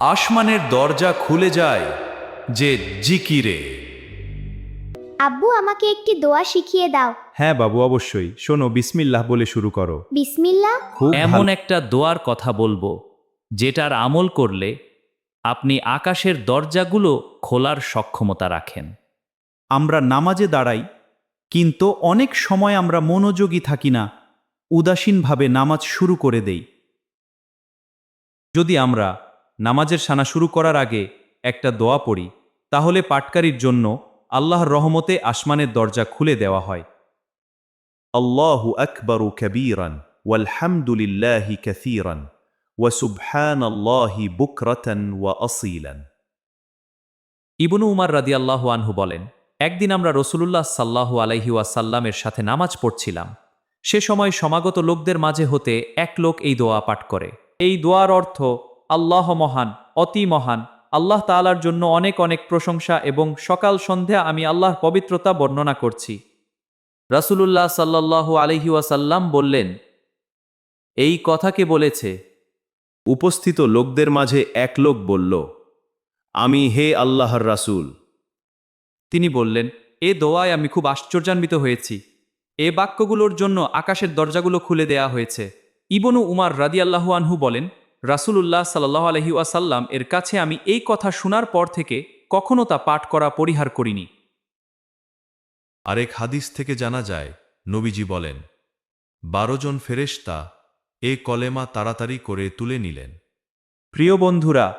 আসমানের দরজা খুলে যায় যে জিকিরে। আব্বু আমাকে একটি দোয়া শিখিয়ে দাও। হ্যাঁ বাবু, অবশ্যই। শোনো, বিসমিল্লাহ বলে শুরু করো। বিসমিল্লাহ। খুব এমন ভালো। একটা দোয়ার কথা বলবো যেটার আমল করলে আপনি আকাশের দরজাগুলো খোলার সক্ষমতা রাখেন। আমরা নামাজে দাঁড়াই, কিন্তু অনেক সময় আমরা মনোযোগী থাকি না, উদাসীনভাবে নামাজ শুরু করে দেই। যদি আমরা নামাজের সানা শুরু করার আগে একটা দোয়া পড়ি, তাহলে পাটকারীর জন্য আল্লাহর রহমতে আসমানের দরজা খুলে দেওয়া হয়। আল্লাহু আকবরু কবীরান ওয়ালহামদুলিল্লাহি কাসীরান ওয়া সুবহানাল্লাহি বুকরাতান ওয়া আসীলান। ইবনু উমার রাদিয়াল্লাহু আনহু বলেন, একদিন আমরা রসুলুল্লাহ সাল্লাহু আলাইহি ওয়াসাল্লামের সাথে নামাজ পড়ছিলাম। সে সময় সমাগত লোকদের মাঝে হতে এক লোক এই দোয়া পাঠ করে। এই দোয়ার অর্থ, আল্লাহ মহান, অতি মহান, আল্লাহ তাআলার জন্য অনেক অনেক প্রশংসা এবং সকাল সন্ধ্যা আমি আল্লাহর পবিত্রতা বর্ণনা করছি। রাসূলুল্লাহ সাল্লাল্লাহু আলাইহি ওয়াসাল্লাম বললেন, এই কথাকে বলেছে। উপস্থিত লোকদের মাঝে এক লোক বলল, আমি হে আল্লাহর রাসূল। তিনি বললেন, এ দোয়ায় আমি খুব আশ্চর্যান্বিত হয়েছি। এ বাক্যগুলোর জন্য আকাশের দরজাগুলো খুলে দেয়া হয়েছে। ইবনু উমার রাদিয়াল্লাহু আনহু বলেন, রাসূলুল্লাহ সাল্লাল্লাহু আলাইহি ওয়াসাল্লাম এর কাছে আমি এই কথা শোনার পর থেকে কখনো তা পাঠ করা পরিহার করিনি। আরেক হাদিস থেকে জানা যায়, নবীজি বলেন, 12 জন ফেরেশতা এ কলেমা তাড়াতাড়ি করে তুলে নিলেন। প্রিয় বন্ধুরা,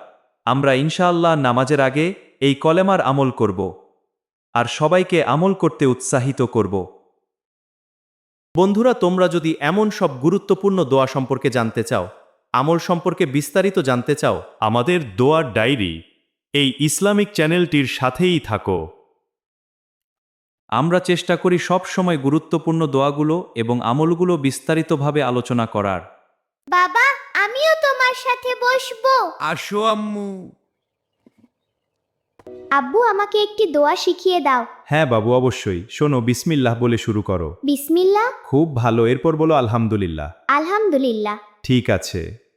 আমরা ইনশাআল্লাহ নামাজের আগে এই কলেমার আমল করব আর সবাইকে আমল করতে উৎসাহিত করব। বন্ধুরা, তোমরা যদি এমন সব গুরুত্বপূর্ণ দোয়া সম্পর্কে জানতে চাও, আমল সম্পর্কে বিস্তারিত জানতে চাও, আমাদের দোয়ার ডায়েরি এই ইসলামিক চ্যানেলটির সাথেই থাকো। আমরা চেষ্টা করি সব সময় গুরুত্বপূর্ণ দোয়াগুলো এবং আমলগুলো বিস্তারিতভাবে আলোচনা করার। বাবা, আমিও তোমার সাথে বসবো। আসো আম্মু। আব্বু আমাকে একটি দোয়া শিখিয়ে দাও। হ্যাঁ বাবু, অবশ্যই। শোনো, বিসমিল্লাহ বলে শুরু করো। বিসমিল্লাহ। খুব ভালো। এরপর বলো আলহামদুলিল্লাহ। আলহামদুলিল্লাহ। ঠিক আছে।